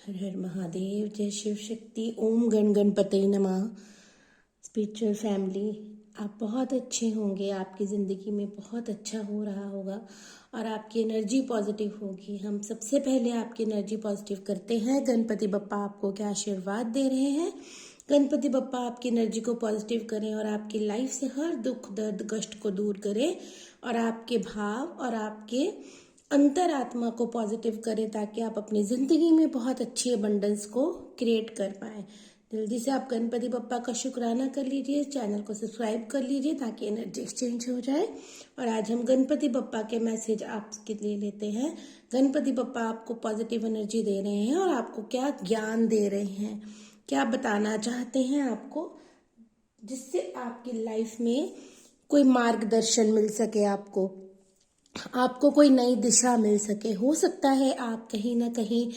हर हर महादेव, जय शिव शक्ति, ओम गण गणपते नमः। स्पिरिचुअल फैमिली, आप बहुत अच्छे होंगे, आपकी ज़िंदगी में बहुत अच्छा हो रहा होगा और आपकी एनर्जी पॉजिटिव होगी। हम सबसे पहले आपकी एनर्जी पॉजिटिव करते हैं। गणपति बप्पा आपको क्या आशीर्वाद दे रहे हैं। गणपति बप्पा आपकी एनर्जी को पॉजिटिव करें और आपकी लाइफ से हर दुख दर्द कष्ट को दूर करें और आपके भाव और आपके अंतरात्मा को पॉजिटिव करें ताकि आप अपनी ज़िंदगी में बहुत अच्छी अबंडेंस को क्रिएट कर पाएँ। जल्दी से आप गणपति बप्पा का शुक्राना कर लीजिए, चैनल को सब्सक्राइब कर लीजिए ताकि एनर्जी एक्सचेंज हो जाए। और आज हम गणपति बप्पा के मैसेज आपके लिए लेते हैं। गणपति बप्पा आपको पॉजिटिव एनर्जी दे रहे हैं और आपको क्या ज्ञान दे रहे हैं, क्या बताना चाहते हैं आपको, जिससे आपकी लाइफ में कोई मार्गदर्शन मिल सके, आपको कोई नई दिशा मिल सके। हो सकता है आप कहीं ना कहीं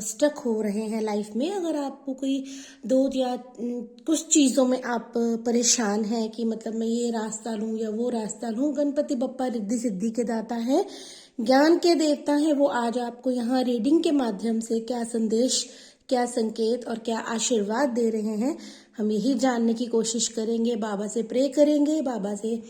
स्टक हो रहे हैं लाइफ में। अगर आपको कोई दो या कुछ चीज़ों में आप परेशान हैं कि मतलब मैं ये रास्ता लूँ या वो रास्ता लूँ, गणपति बप्पा रिद्धि सिद्धि के दाता है, ज्ञान के देवता हैं। वो आज आपको यहाँ रीडिंग के माध्यम से क्या संदेश, क्या संकेत और क्या आशीर्वाद दे रहे हैं, हम यही जानने की कोशिश करेंगे। बाबा से प्रे करेंगे, बाबा से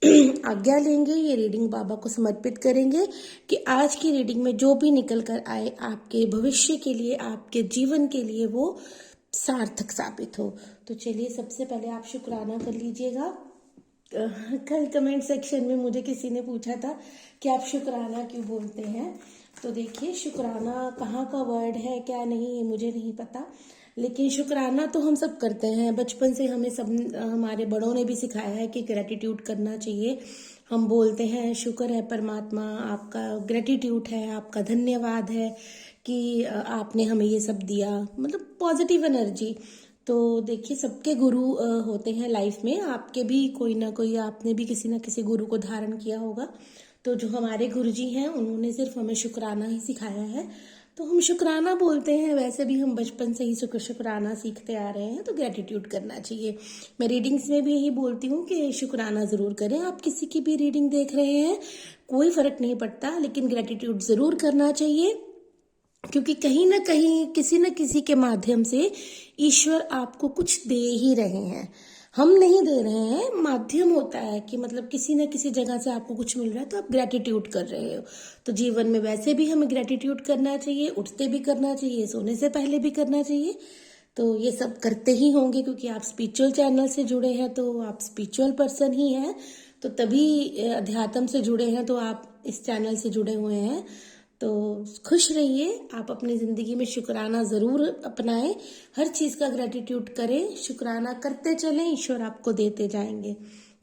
आज्ञा लेंगे, ये रीडिंग बाबा को समर्पित करेंगे कि आज की रीडिंग में जो भी निकल कर आए आपके भविष्य के लिए, आपके जीवन के लिए वो सार्थक साबित हो। तो चलिए, सबसे पहले आप शुक्राना कर लीजिएगा। कल कमेंट सेक्शन में मुझे किसी ने पूछा था कि आप शुक्राना क्यों बोलते हैं। तो देखिए, शुक्राना कहाँ का वर्ड है क्या नहीं ये मुझे नहीं पता, लेकिन शुक्राना तो हम सब करते हैं। बचपन से हमें सब हमारे बड़ों ने भी सिखाया है कि ग्रेटिट्यूड करना चाहिए। हम बोलते हैं शुक्र है परमात्मा, आपका ग्रेटिट्यूड है, आपका धन्यवाद है कि आपने हमें ये सब दिया, मतलब पॉजिटिव एनर्जी। तो देखिए, सबके गुरु होते हैं लाइफ में। आपके भी कोई ना कोई, आपने भी किसी ना किसी गुरु को धारण किया होगा। तो जो हमारे गुरुजी हैं उन्होंने सिर्फ हमें शुक्राना ही सिखाया है, तो हम शुक्राना बोलते हैं। वैसे भी हम बचपन से ही शुक्राना सीखते आ रहे हैं, तो ग्रेटिट्यूड करना चाहिए। मैं रीडिंग्स में भी यही बोलती हूँ कि शुक्राना ज़रूर करें। आप किसी की भी रीडिंग देख रहे हैं, कोई फ़र्क नहीं पड़ता, लेकिन ग्रेटिट्यूड ज़रूर करना चाहिए, क्योंकि कहीं ना कहीं किसी न किसी के माध्यम से ईश्वर आपको कुछ दे ही रहे हैं। हम नहीं दे रहे हैं, माध्यम होता है कि मतलब किसी न किसी जगह से आपको कुछ मिल रहा है तो आप ग्रेटिट्यूड कर रहे हो। तो जीवन में वैसे भी हमें ग्रेटिट्यूड करना चाहिए, उठते भी करना चाहिए, सोने से पहले भी करना चाहिए। तो ये सब करते ही होंगे क्योंकि आप स्पिरिचुअल चैनल से जुड़े हैं, तो आप स्पिरिचुअल पर्सन ही हैं, तो तभी अध्यात्म से जुड़े हैं, तो आप इस चैनल से जुड़े हुए हैं। तो खुश रहिए, आप अपनी ज़िंदगी में शुक्राना ज़रूर अपनाएं, हर चीज़ का ग्रेटिट्यूड करें, शुक्राना करते चलें, ईश्वर आपको देते जाएंगे।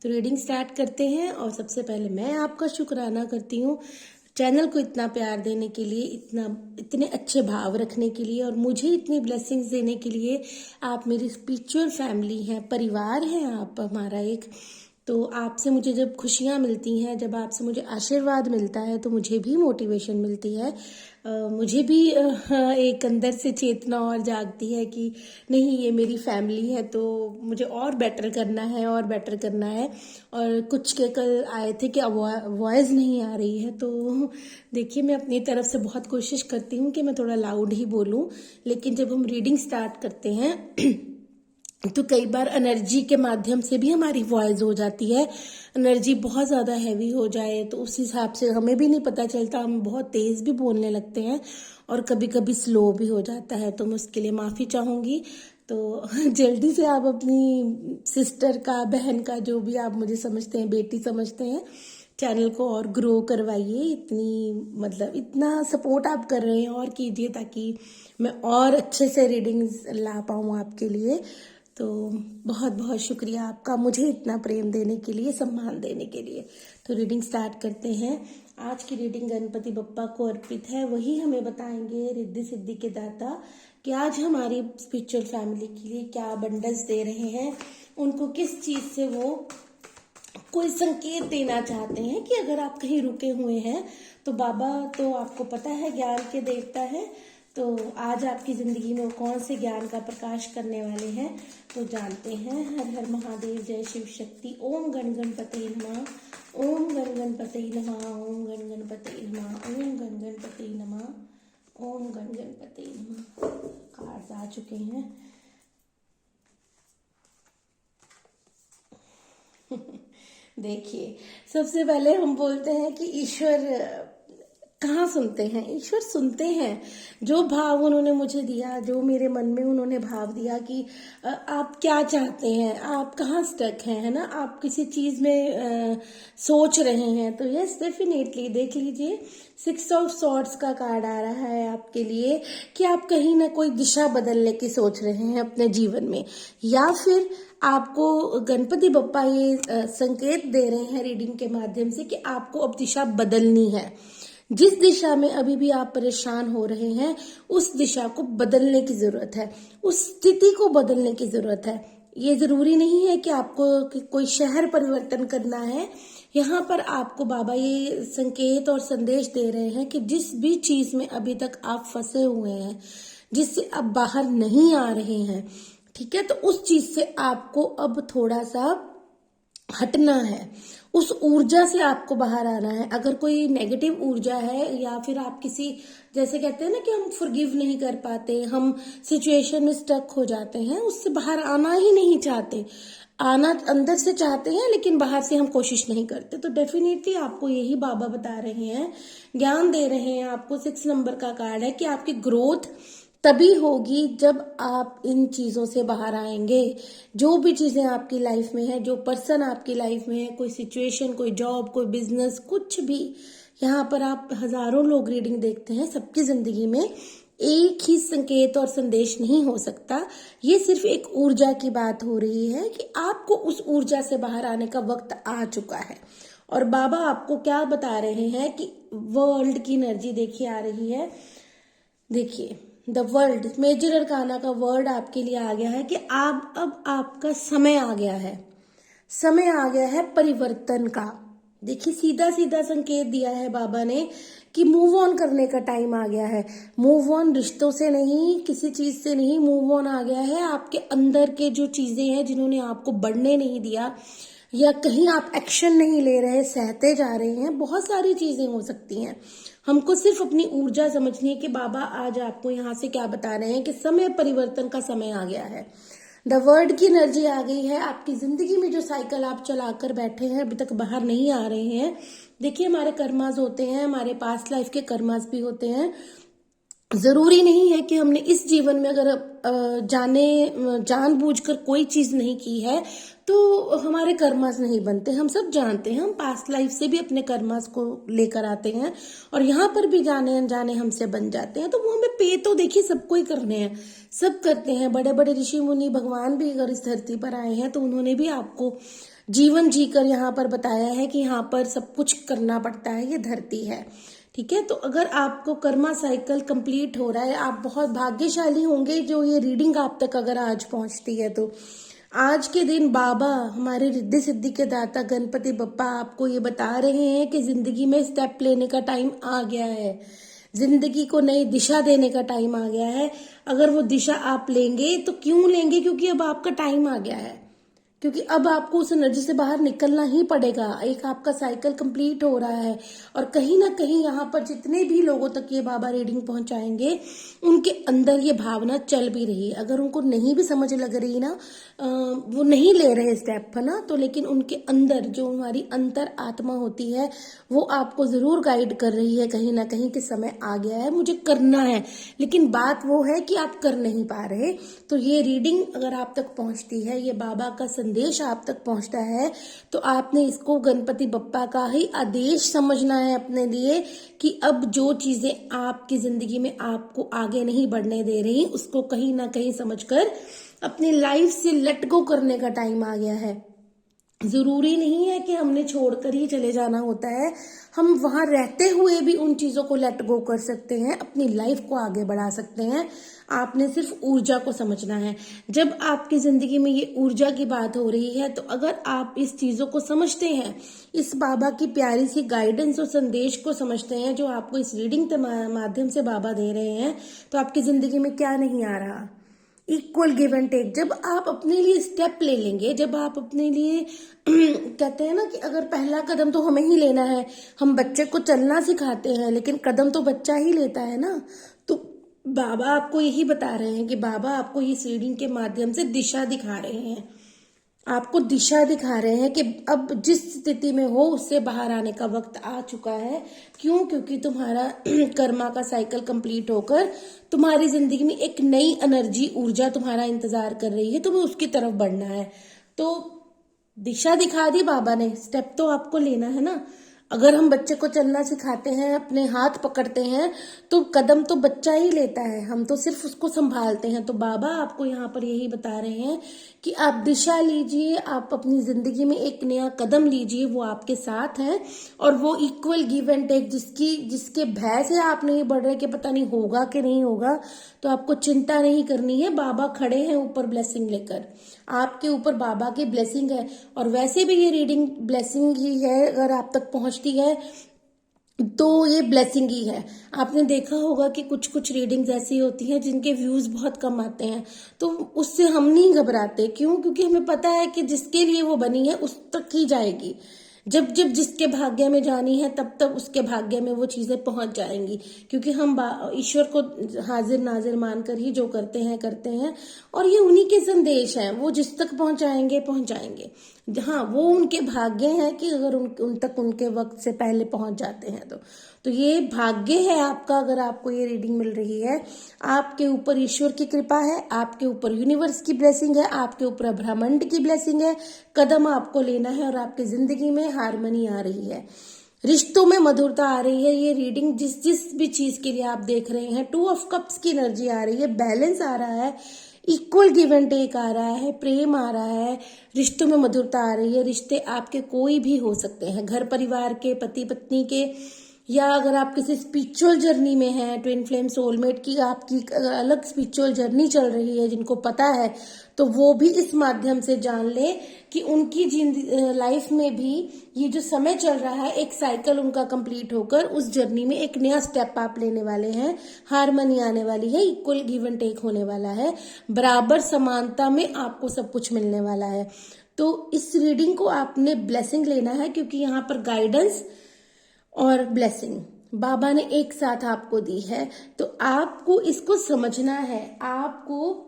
तो रीडिंग स्टार्ट करते हैं। और सबसे पहले मैं आपका शुक्राना करती हूँ चैनल को इतना प्यार देने के लिए, इतने अच्छे भाव रखने के लिए और मुझे इतनी ब्लेसिंग्स देने के लिए। आप मेरी स्पिरिचुअल फैमिली हैं, परिवार हैं आप हमारा एक। तो आपसे मुझे जब खुशियाँ मिलती हैं, जब आपसे मुझे आशीर्वाद मिलता है, तो मुझे भी मोटिवेशन मिलती है। मुझे भी एक अंदर से चेतना और जागती है कि नहीं, ये मेरी फैमिली है, तो मुझे और बेटर करना है और बेटर करना है। और कुछ के कल आए थे कि वॉइस नहीं आ रही है, तो देखिए, मैं अपनी तरफ से बहुत कोशिश करती हूँ कि मैं थोड़ा लाउड ही बोलूँ, लेकिन जब हम रीडिंग स्टार्ट करते हैं तो कई बार एनर्जी के माध्यम से भी हमारी वॉइस हो जाती है। एनर्जी बहुत ज़्यादा हैवी हो जाए तो उस हिसाब से हमें भी नहीं पता चलता, हम बहुत तेज़ भी बोलने लगते हैं और कभी कभी स्लो भी हो जाता है। तो मैं उसके लिए माफ़ी चाहूँगी। तो जल्दी से आप अपनी सिस्टर का, बहन का, जो भी आप मुझे समझते हैं, बेटी समझते हैं, चैनल को और ग्रो करवाइए। मतलब इतना सपोर्ट आप कर रहे हैं और कीजिए ताकि मैं और अच्छे से रीडिंग्स ला पाऊँ आपके लिए। तो बहुत बहुत शुक्रिया आपका मुझे इतना प्रेम देने के लिए, सम्मान देने के लिए। तो रीडिंग स्टार्ट करते हैं। आज की रीडिंग गणपति बप्पा को अर्पित है। वही हमें बताएंगे, रिद्धि सिद्धि के दाता, कि आज हमारी स्पिरिचुअल फैमिली के लिए क्या अबंडेंस दे रहे हैं, उनको किस चीज़ से वो कोई संकेत देना चाहते हैं कि अगर आप कहीं रुके हुए हैं तो बाबा, तो आपको पता है, ज्ञान के देवता है, तो आज आपकी ज़िंदगी में वो कौन से ज्ञान का प्रकाश करने वाले हैं, तो जानते हैं। हर हर महादेव, जय शिव शक्ति, ओम गण गणपते नमः, ओम गण गणपते नमः, ओम गण गणपते नमः, ओम गण गणपते नमः। ओम गण गणपति नमः कार्ड्स आ चुके हैं। देखिए, सबसे पहले हम बोलते हैं कि ईश्वर कहाँ सुनते हैं। ईश्वर सुनते हैं जो भाव उन्होंने मुझे दिया, जो मेरे मन में उन्होंने भाव दिया कि आप क्या चाहते हैं, आप कहाँ स्टक हैं, है ना, आप किसी चीज में सोच रहे हैं। तो यस, डेफिनेटली देख लीजिए, 6 ऑफ सॉर्ड्स का कार्ड आ रहा है आपके लिए कि आप कहीं ना कोई दिशा बदलने की सोच रहे हैं अपने जीवन में, या फिर आपको गणपति बप्पा ये संकेत दे रहे हैं रीडिंग के माध्यम से कि आपको अब दिशा बदलनी है। जिस दिशा में अभी भी आप परेशान हो रहे हैं, उस दिशा को बदलने की जरूरत है, उस स्थिति को बदलने की जरूरत है। ये जरूरी नहीं है कि आपको कोई शहर परिवर्तन करना है। यहाँ पर आपको बाबा ये संकेत और संदेश दे रहे हैं कि जिस भी चीज में अभी तक आप फंसे हुए हैं, जिससे आप बाहर नहीं आ रहे हैं, ठीक है, तो उस चीज से आपको अब थोड़ा सा हटना है, उस ऊर्जा से आपको बाहर आना है। अगर कोई नेगेटिव ऊर्जा है, या फिर आप किसी, जैसे कहते हैं ना कि हम फॉरगिव नहीं कर पाते, हम सिचुएशन में स्टक हो जाते हैं, उससे बाहर आना ही नहीं चाहते, आना अंदर से चाहते हैं लेकिन बाहर से हम कोशिश नहीं करते, तो डेफिनेटली आपको यही बाबा बता रहे हैं, ज्ञान दे रहे हैं आपको। 6 नंबर का कार्ड है कि आपकी ग्रोथ तभी होगी जब आप इन चीजों से बाहर आएंगे। जो भी चीजें आपकी लाइफ में है, जो पर्सन आपकी लाइफ में है, कोई सिचुएशन, कोई जॉब, कोई बिजनेस, कुछ भी, यहाँ पर आप हजारों लोग रीडिंग देखते हैं, सबकी जिंदगी में एक ही संकेत और संदेश नहीं हो सकता। ये सिर्फ एक ऊर्जा की बात हो रही है कि आपको उस ऊर्जा से बाहर आने का वक्त आ चुका है। और बाबा आपको क्या बता रहे हैं कि वर्ल्ड की एनर्जी देखिए आ रही है। देखिए, द वर्ल्ड, मेजर अरकाना का वर्ड आपके लिए आ गया है कि आप, अब आपका समय आ गया है, समय आ गया है परिवर्तन का। देखिए, सीधा सीधा संकेत दिया है बाबा ने कि मूव ऑन करने का टाइम आ गया है। मूव ऑन रिश्तों से नहीं, किसी चीज से नहीं, मूव ऑन आ गया है आपके अंदर के जो चीजें हैं जिन्होंने आपको बढ़ने नहीं दिया, या कहीं आप एक्शन नहीं ले रहे, सहते जा रहे हैं। बहुत सारी चीजें हो सकती हैं, हमको सिर्फ अपनी ऊर्जा समझनी है कि बाबा आज आपको यहाँ से क्या बता रहे हैं कि समय परिवर्तन का समय आ गया है। द वर्ड की एनर्जी आ गई है। आपकी जिंदगी में जो साइकिल आप चलाकर बैठे हैं, अभी तक बाहर नहीं आ रहे हैं। देखिए, हमारे कर्मास होते हैं, हमारे पास्ट लाइफ के कर्मास भी होते हैं। जरूरी नहीं है कि हमने इस जीवन में अगर जानबूझकर कोई चीज नहीं की है तो हमारे कर्मास नहीं बनते। हम सब जानते हैं, हम पास्ट लाइफ से भी अपने कर्मास को लेकर आते हैं और यहाँ पर भी जाने अनजाने हमसे बन जाते हैं। तो वो हमें पे तो देखिए सबको ही करने हैं, सब करते हैं। बड़े बड़े ऋषि मुनि भगवान भी अगर इस धरती पर आए हैं तो उन्होंने भी आपको जीवन जीकर यहाँ पर बताया है कि यहाँ पर सब कुछ करना पड़ता है, ये धरती है, ठीक है। तो अगर आपको कर्मा साइकिल कंप्लीट हो रहा है, आप बहुत भाग्यशाली होंगे जो ये रीडिंग आप तक अगर आज पहुंचती है। तो आज के दिन बाबा, हमारे रिद्धि सिद्धि के दाता गणपति बप्पा आपको ये बता रहे हैं कि जिंदगी में स्टेप लेने का टाइम आ गया है, जिंदगी को नई दिशा देने का टाइम आ गया है। अगर वो दिशा आप लेंगे तो क्यों लेंगे, क्योंकि अब आपका टाइम आ गया है, क्योंकि अब आपको उस एनर्जी से बाहर निकलना ही पड़ेगा। एक आपका साइकिल कंप्लीट हो रहा है और कहीं ना कहीं यहाँ पर जितने भी लोगों तक ये बाबा रीडिंग पहुंचाएंगे उनके अंदर ये भावना चल भी रही है। अगर उनको नहीं भी समझ लग रही ना, वो नहीं ले रहे स्टेप, है ना, तो लेकिन उनके अंदर जो हमारी अंतर आत्मा होती है वो आपको जरूर गाइड कर रही है कहीं ना कहीं कि समय आ गया है, मुझे करना है। लेकिन बात वो है कि आप कर नहीं पा रहे। तो ये रीडिंग अगर आप तक पहुंचती है, ये बाबा का संदेश आप तक पहुंचता है, तो आपने इसको गणपति बप्पा का ही आदेश समझना है अपने लिए कि अब जो चीजें आपकी जिंदगी में आपको आगे नहीं बढ़ने दे रही, उसको कहीं ना कहीं समझकर अपनी लाइफ से लेट गो करने का टाइम आ गया है। जरूरी नहीं है कि हमने छोड़कर ही चले जाना होता है, हम वहां रहते हुए भी उन चीजों को लेट गो कर सकते हैं, अपनी लाइफ को आगे बढ़ा सकते हैं। आपने सिर्फ ऊर्जा को समझना है। जब आपकी जिंदगी में ये ऊर्जा की बात हो रही है, तो अगर आप इस चीजों को समझते हैं, इस बाबा की प्यारी सी गाइडेंस और संदेश को समझते हैं जो आपको इस रीडिंग के माध्यम से बाबा दे रहे हैं, तो आपकी जिंदगी में क्या नहीं आ रहा, इक्वल गिव एंड टेक। जब आप अपने लिए स्टेप ले लेंगे, जब आप अपने लिए कहते हैं ना कि अगर पहला कदम तो हमें ही लेना है, हम बच्चे को चलना सिखाते हैं लेकिन कदम तो बच्चा ही लेता है ना, तो बाबा आपको यही बता रहे हैं कि बाबा आपको इस रीडिंग के माध्यम से दिशा दिखा रहे हैं, आपको दिशा दिखा रहे हैं कि अब जिस स्थिति में हो उससे बाहर आने का वक्त आ चुका है। क्यों? क्योंकि तुम्हारा कर्मा का साइकिल कंप्लीट होकर तुम्हारी जिंदगी में एक नई एनर्जी, ऊर्जा तुम्हारा इंतजार कर रही है, तुम्हें उसकी तरफ बढ़ना है। तो दिशा दिखा दी बाबा ने, स्टेप तो आपको लेना है ना। अगर हम बच्चे को चलना सिखाते हैं, अपने हाथ पकड़ते हैं, तो कदम तो बच्चा ही लेता है, हम तो सिर्फ उसको संभालते हैं। तो बाबा आपको यहाँ पर यही बता रहे हैं कि आप दिशा लीजिए, आप अपनी जिंदगी में एक नया कदम लीजिए, वो आपके साथ है। और वो इक्वल गिव एंड टेक, जिसके भय से आप नहीं बढ़ रहे कि पता नहीं होगा कि नहीं होगा, तो आपको चिंता नहीं करनी है। बाबा खड़े हैं ऊपर ब्लेसिंग लेकर, आपके ऊपर बाबा की ब्लेसिंग है। और वैसे भी ये रीडिंग ब्लेसिंग ही है, अगर आप तक पहुंचती है तो ये ब्लेसिंग ही है। आपने देखा होगा कि कुछ कुछ रीडिंग्स ऐसी होती हैं जिनके व्यूज बहुत कम आते हैं, तो उससे हम नहीं घबराते। क्यों? क्योंकि हमें पता है कि जिसके लिए वो बनी है उस तक ही जाएगी। जब जब जिसके भाग्य में जानी है तब तब उसके भाग्य में वो चीजें पहुंच जाएंगी। क्योंकि हम ईश्वर को हाजिर नाजिर मानकर ही जो करते हैं। और ये उन्हीं के संदेश हैं, वो जिस तक पहुंचाएंगे पहुंचाएंगे। हाँ, वो उनके भाग्य हैं कि अगर उन तक उनके वक्त से पहले पहुंच जाते हैं तो ये भाग्य है आपका। अगर आपको ये रीडिंग मिल रही है, आपके ऊपर ईश्वर की कृपा है, आपके ऊपर यूनिवर्स की ब्लेसिंग है, आपके ऊपर ब्रह्मांड की ब्लेसिंग है। कदम आपको लेना है और आपकी जिंदगी में हारमनी आ रही है, रिश्तों में मधुरता आ रही है। ये रीडिंग जिस जिस भी चीज के लिए आप देख रहे हैं, 2 ऑफ कप्स की एनर्जी आ रही है, बैलेंस आ रहा है, इक्वल गिव एंड टेक आ रहा है, प्रेम आ रहा है, रिश्तों में मधुरता आ रही है। रिश्ते आपके कोई भी हो सकते हैं, घर परिवार के, पति पत्नी के, या अगर आप किसी स्पिरिचुअल जर्नी में हैं, ट्विन फ्लेम सोलमेट की आपकी अलग स्पिरिचुअल जर्नी चल रही है, जिनको पता है तो वो भी इस माध्यम से जान ले कि उनकी लाइफ में भी ये जो समय चल रहा है, एक साइकिल उनका कंप्लीट होकर उस जर्नी में एक नया स्टेप आप लेने वाले हैं, हारमनी आने वाली है, इक्वल गिव एंड टेक होने वाला है, बराबर समानता में आपको सब कुछ मिलने वाला है। तो इस रीडिंग को आपने ब्लेसिंग लेना है, क्योंकि यहाँ पर गाइडेंस और ब्लेसिंग बाबा ने एक साथ आपको दी है। तो आपको इसको समझना है, आपको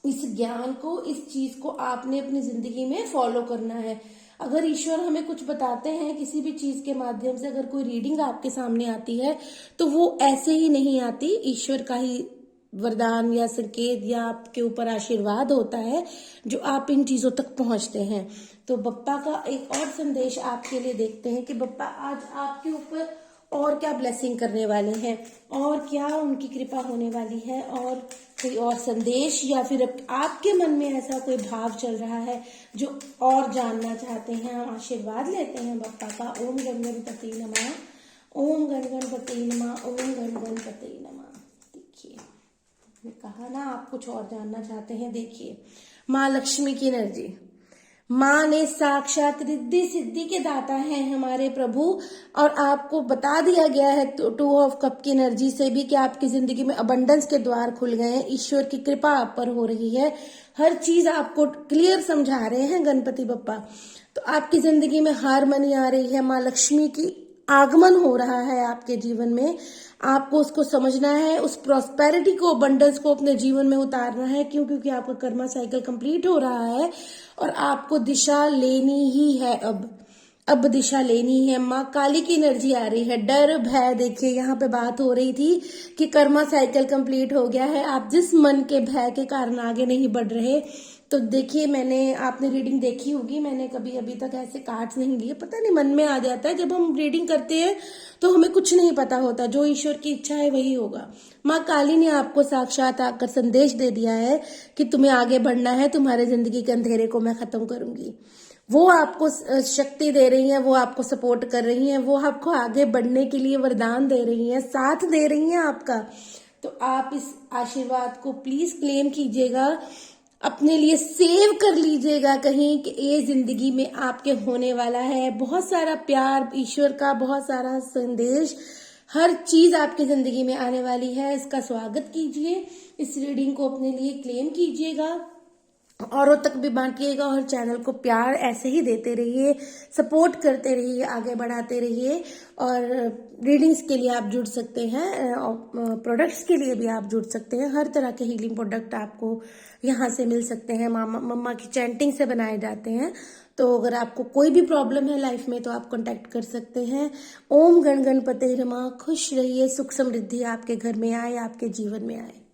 इस ज्ञान को, इस चीज को आपने अपनी जिंदगी में फॉलो करना है। अगर ईश्वर हमें कुछ बताते हैं किसी भी चीज के माध्यम से, अगर कोई रीडिंग आपके सामने आती है तो वो ऐसे ही नहीं आती, ईश्वर का ही वरदान या संकेत या आपके ऊपर आशीर्वाद होता है जो आप इन चीजों तक पहुंचते हैं। तो बप्पा का एक और संदेश आपके लिए देखते हैं कि बप्पा आज आपके ऊपर और क्या ब्लेसिंग करने वाले हैं, और क्या उनकी कृपा होने वाली है, और कोई और संदेश, या फिर आपके मन में ऐसा कोई भाव चल रहा है जो और जानना चाहते हैं। हम आशीर्वाद लेते हैं बप्पा का। ओम गण गणपति नमः, ओम गण गणपति नमः, ओम गण गणपति नमः। देखिए, कहा ना आप कुछ और जानना चाहते हैं। देखिए, माँ लक्ष्मी की एनर्जी, माँ ने साक्षात रिद्धि सिद्धि के दाता हैं हमारे प्रभु। और आपको बता दिया गया है 2 ऑफ कप की एनर्जी से भी कि आपकी जिंदगी में अबंडेंस के द्वार खुल गए हैं, ईश्वर की कृपा आप पर हो रही है, हर चीज आपको क्लियर समझा रहे हैं गणपति बप्पा। तो आपकी जिंदगी में हारमनी आ रही है, माँ लक्ष्मी की आगमन हो रहा है आपके जीवन में। आपको उसको समझना है, उस प्रॉस्पेरिटी को, अबंडेंस को अपने जीवन में उतारना है। क्यों? क्योंकि आपका कर्मा साइकिल कंप्लीट हो रहा है और आपको दिशा लेनी ही है। अब दिशा लेनी है। माँ काली की एनर्जी आ रही है, डर भय। देखिए, यहाँ पे बात हो रही थी कि कर्मा साइकिल कंप्लीट हो गया है, आप जिस मन के भय के कारण आगे नहीं बढ़ रहे। तो देखिए, आपने रीडिंग देखी होगी, मैंने कभी अभी तक ऐसे कार्ड्स नहीं लिए, पता नहीं मन में आ जाता है। जब हम रीडिंग करते हैं तो हमें कुछ नहीं पता होता, जो ईश्वर की इच्छा है वही होगा। माँ काली ने आपको साक्षात आकर संदेश दे दिया है कि तुम्हें आगे बढ़ना है, तुम्हारे जिंदगी के अंधेरे को मैं खत्म करूंगी। वो आपको शक्ति दे रही है, वो आपको सपोर्ट कर रही है, वो आपको आगे बढ़ने के लिए वरदान दे रही है, साथ दे रही है आपका। तो आप इस आशीर्वाद को प्लीज क्लेम कीजिएगा, अपने लिए सेव कर लीजिएगा कहीं कि ये जिंदगी में आपके होने वाला है। बहुत सारा प्यार ईश्वर का, बहुत सारा संदेश, हर चीज आपकी जिंदगी में आने वाली है। इसका स्वागत कीजिए, इस रीडिंग को अपने लिए क्लेम कीजिएगा। औरों तक भी बांटिएगा और चैनल को प्यार ऐसे ही देते रहिए, सपोर्ट करते रहिए, आगे बढ़ाते रहिए। और रीडिंग्स के लिए आप जुड़ सकते हैं, प्रोडक्ट्स के लिए भी आप जुड़ सकते हैं। हर तरह के हीलिंग प्रोडक्ट आपको यहाँ से मिल सकते हैं। मम्मा की चैंटिंग से बनाए जाते हैं। तो अगर आपको कोई भी प्रॉब्लम है लाइफ में तो आप कांटेक्ट कर सकते हैं। ओम गण गणपते नमः। खुश रहिए, सुख समृद्धि आपके घर में आए, आपके जीवन में आए।